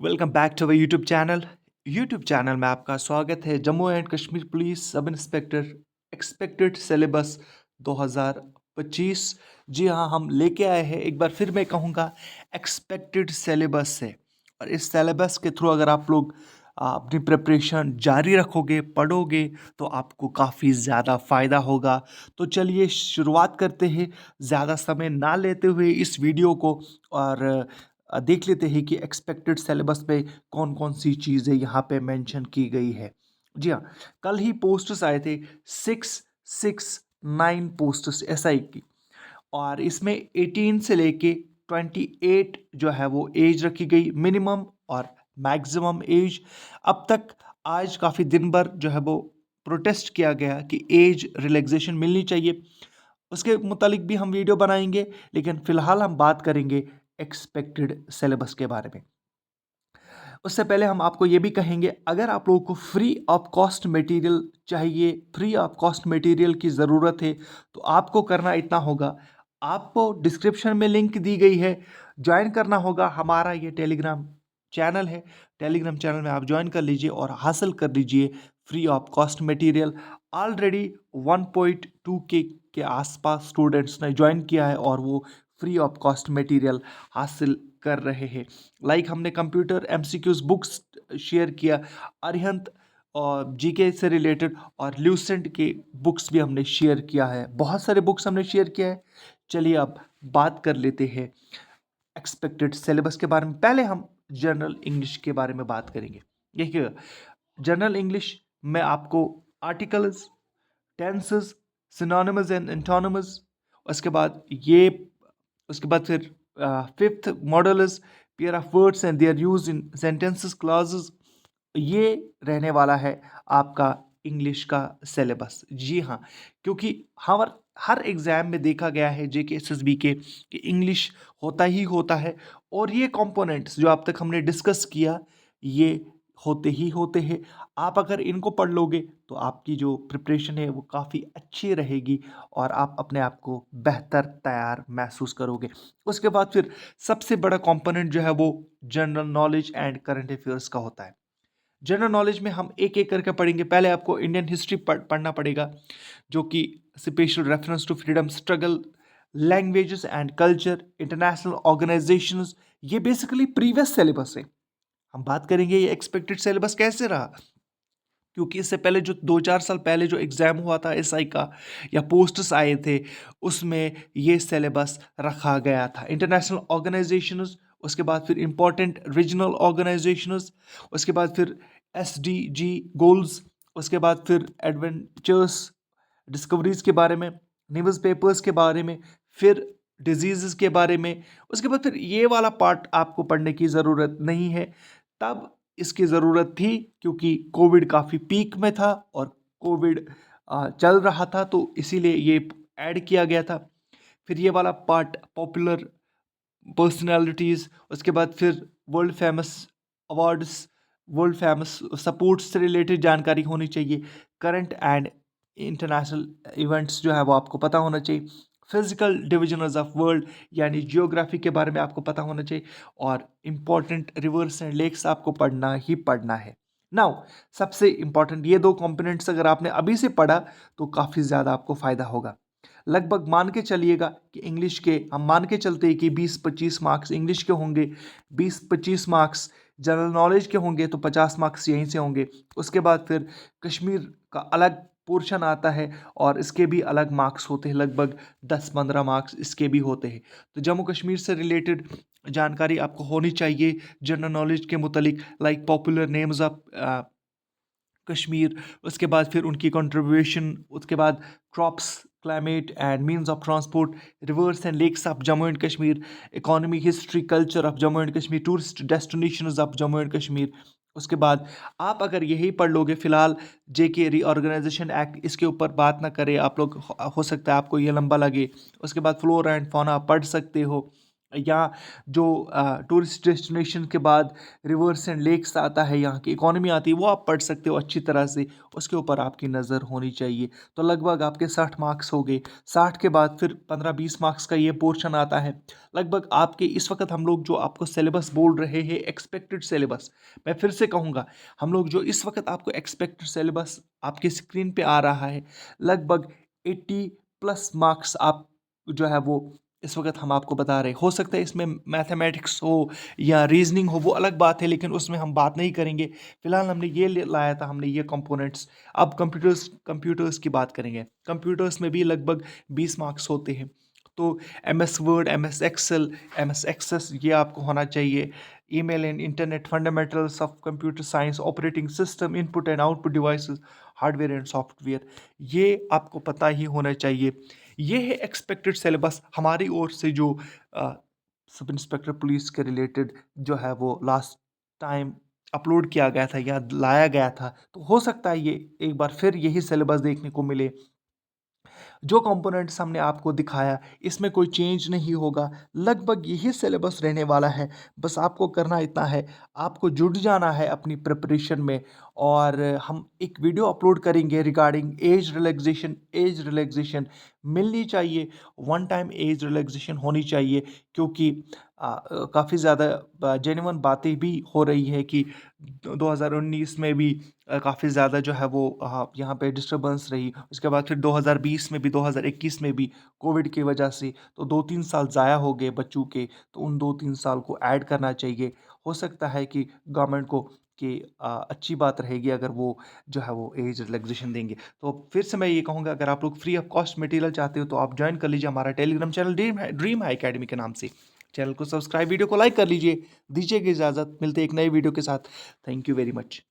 Welcome back to our YouTube channel. YouTube channel में आपका स्वागत है। Jammu and Kashmir police sub inspector expected syllabus 2025। जी हाँ, हम लेके आए हैं, एक बार फिर मैं कहूँगा, एक्सपेक्टेड सिलेबस से। और इस सिलेबस के थ्रू अगर आप लोग अपनी प्रिपरेशन जारी रखोगे, पढ़ोगे, तो आपको काफ़ी ज़्यादा फ़ायदा होगा। तो चलिए शुरुआत करते हैं, ज़्यादा समय ना लेते हुए इस वीडियो को। और देख लेते हैं कि एक्सपेक्टेड सिलेबस में कौन कौन सी चीज़ें यहाँ पे मेंशन की गई है। जी हाँ, कल ही पोस्ट्स आए थे 669 पोस्ट्स एसआई की। और इसमें 18 से लेके 28 जो है वो एज रखी गई, मिनिमम और मैक्सिमम एज। अब तक आज काफ़ी दिन भर जो है वो प्रोटेस्ट किया गया कि एज रिलैक्सेशन मिलनी चाहिए। उसके मुतालिक भी हम वीडियो बनाएंगे, लेकिन फ़िलहाल हम बात करेंगे एक्सपेक्टेड सिलेबस के बारे में। उससे पहले हम आपको ये भी कहेंगे, अगर आप लोगों को फ्री ऑफ कॉस्ट मटेरियल चाहिए, फ्री ऑफ कॉस्ट मटेरियल की ज़रूरत है, तो आपको करना इतना होगा, आपको डिस्क्रिप्शन में लिंक दी गई है, ज्वाइन करना होगा। हमारा ये टेलीग्राम चैनल है, टेलीग्राम चैनल में आप ज्वाइन कर लीजिए और हासिल कर लीजिए free of cost material. Already 1.2 के आसपास स्टूडेंट्स ने ज्वाइन किया है और वो फ्री ऑफ कॉस्ट मटेरियल हासिल कर रहे हैं। लाइक हमने कंप्यूटर एमसीक्यूज बुक्स शेयर किया, अरिहंत और जीके से रिलेटेड, और ल्यूसेंट के बुक्स भी हमने शेयर किया है। बहुत सारे बुक्स हमने शेयर किया है। चलिए अब बात कर लेते हैं एक्सपेक्टेड सिलेबस के बारे में। पहले हम जनरल इंग्लिश के बारे में बात करेंगे। देखिए, जनरल इंग्लिश में आपको articles, tenses, synonyms and antonyms, उसके बाद ये, उसके बाद फिर fifth model is pair of words and their use in sentences clauses. ये रहने वाला है आपका इंग्लिश का सिलेबस। जी हाँ, क्योंकि हर हर एग्ज़ाम में देखा गया है जेके एसएसबी के कि इंग्लिश होता ही होता है। और ये कंपोनेंट्स जो अब तक हमने डिस्कस किया, ये होते ही होते हैं। आप अगर इनको पढ़ लोगे तो आपकी जो प्रिपरेशन है वो काफ़ी अच्छी रहेगी और आप अपने आप को बेहतर तैयार महसूस करोगे। उसके बाद फिर सबसे बड़ा कंपोनेंट जो है वो general knowledge and current affairs का होता है। जनरल नॉलेज में हम एक एक करके पढ़ेंगे। पहले आपको इंडियन हिस्ट्री पढ़ना पड़ेगा, जो कि special reference to freedom struggle, languages and culture, international organisations. ये बेसिकली प्रीवियस सिलेबस है। हम बात करेंगे ये एक्सपेक्टेड सिलेबस कैसे रहा, क्योंकि इससे पहले जो 2-4 साल पहले जो एग्ज़ाम हुआ था एसआई का या पोस्ट्स आए थे, उसमें ये सिलेबस रखा गया था। इंटरनेशनल ऑर्गेनाइजेशंस, उसके बाद फिर इंपॉर्टेंट रीजनल ऑर्गेनाइजेशंस, उसके बाद फिर एसडीजी गोल्स, उसके बाद फिर एडवेंचर्स, डिस्कवरीज के बारे में, न्यूज़ पेपर्स के बारे में, फिर डिजीज़ के बारे में। उसके बाद फिर ये वाला पार्ट आपको पढ़ने की ज़रूरत नहीं है। तब इसकी ज़रूरत थी क्योंकि कोविड काफ़ी पीक में था और कोविड चल रहा था, तो इसीलिए ये ऐड किया गया था। फिर ये वाला पार्ट पॉपुलर पर्सनालिटीज़, उसके बाद फिर world famous awards, world famous sports से रिलेटेड जानकारी होनी चाहिए। करंट एंड इंटरनेशनल इवेंट्स जो है वो आपको पता होना चाहिए। फिजिकल डिविजनल्स ऑफ वर्ल्ड यानी जियोग्राफी के बारे में आपको पता होना चाहिए। और इम्पॉर्टेंट रिवर्स एंड लेक्स आपको पढ़ना ही पढ़ना है। नाउ, सबसे इम्पॉर्टेंट ये दो कंपोनेंट्स अगर आपने अभी से पढ़ा तो काफ़ी ज़्यादा आपको फ़ायदा होगा। लगभग मान के चलिएगा कि इंग्लिश के, हम मान के चलते हैं कि 20-25 मार्क्स इंग्लिश के होंगे, 20-25 मार्क्स जनरल नॉलेज के होंगे, तो 50 मार्क्स यहीं से होंगे। उसके बाद फिर कश्मीर का अलग पोर्शन आता है और इसके भी अलग मार्क्स होते हैं, लगभग 10-15 मार्क्स इसके भी होते हैं। तो जम्मू कश्मीर से रिलेटेड जानकारी आपको होनी चाहिए जनरल नॉलेज के मुतालिक, like popular names of Kashmir, उसके बाद फिर उनकी कंट्रीब्यूशन, उसके बाद crops, climate and means of transport, rivers and lakes of Jammu and Kashmir, economy, history, culture of Jammu and Kashmir, tourist destinations of Jammu and Kashmir. उसके बाद आप अगर यही पढ़ लोगे, फिलहाल जेके रीऑर्गेनाइजेशन एक्ट, इसके ऊपर बात ना करें आप लोग, हो सकता है आपको ये लंबा लगे। उसके बाद फ्लोरा एंड फौना पढ़ सकते हो। या जो टूरिस्ट डेस्टिनेशन के बाद रिवर्स एंड लेक्स आता है, यहाँ की इकोनॉमी आती है, वो आप पढ़ सकते हो अच्छी तरह से। उसके ऊपर आपकी नज़र होनी चाहिए। तो लगभग आपके 60 मार्क्स हो गए। 60 के बाद फिर 15-20 मार्क्स का ये पोर्शन आता है। लगभग आपके इस वक्त हम लोग जो आपको सिलेबस बोल रहे हैं एक्सपेक्टेड सिलेबस, मैं फिर से कहूँगा, हम लोग जो इस वक्त आपको एक्सपेक्टेड सिलेबस आपके स्क्रीन पे आ रहा है, लगभग 80 प्लस मार्क्स आप जो है वो इस वक्त हम आपको बता रहे। हो सकता है इसमें मैथमेटिक्स हो या रीजनिंग हो, वो अलग बात है, लेकिन उसमें हम बात नहीं करेंगे। फिलहाल हमने ये लाया था, हमने ये कंपोनेंट्स। अब कंप्यूटर्स की बात करेंगे। कंप्यूटर्स में भी लगभग 20 मार्क्स होते हैं। तो M S Word, M S Excel, M S Access ये आपको होना चाहिए। Email and internet, fundamentals of computer science, operating system, input and output devices, hardware and software, ये आपको पता ही होना चाहिए। ये है एक्सपेक्टेड सिलेबस हमारी ओर से, जो सब इंस्पेक्टर पुलिस के रिलेटेड जो है वो लास्ट टाइम अपलोड किया गया था या लाया गया था। तो हो सकता है ये एक बार फिर यही सिलेबस देखने को मिले। जो कंपोनेंट्स हमने आपको दिखाया, इसमें कोई चेंज नहीं होगा, लगभग यही सिलेबस रहने वाला है। बस आपको करना इतना है, आपको जुट जाना है अपनी प्रिपरेशन में। और हम एक वीडियो अपलोड करेंगे regarding age relaxation. Age relaxation मिलनी चाहिए, वन टाइम एज रिलैक्सेशन होनी चाहिए, क्योंकि काफ़ी ज़्यादा जेन्युइन बातें भी हो रही है कि 2019 में भी काफ़ी ज़्यादा जो है वो यहाँ पे डिस्टर्बेंस रही। उसके बाद फिर 2020 में भी, 2021 में भी कोविड की वजह से, तो 2-3 साल ज़ाया हो गए बच्चों के। तो उन 2-3 साल को ऐड करना चाहिए। हो सकता है कि गवर्नमेंट को कि अच्छी बात रहेगी अगर वो जो है वो एज रिलैक्सेशन देंगे। तो फिर से मैं ये कहूँगा, अगर आप लोग फ्री ऑफ कॉस्ट मटेरियल चाहते हो तो आप ज्वाइन कर लीजिए हमारा Telegram channel dream high academy के नाम से। चैनल को सब्सक्राइब, वीडियो को लाइक कर लीजिए। दीजिएगा इजाज़त, मिलते हैं एक नए वीडियो के साथ। Thank you very much.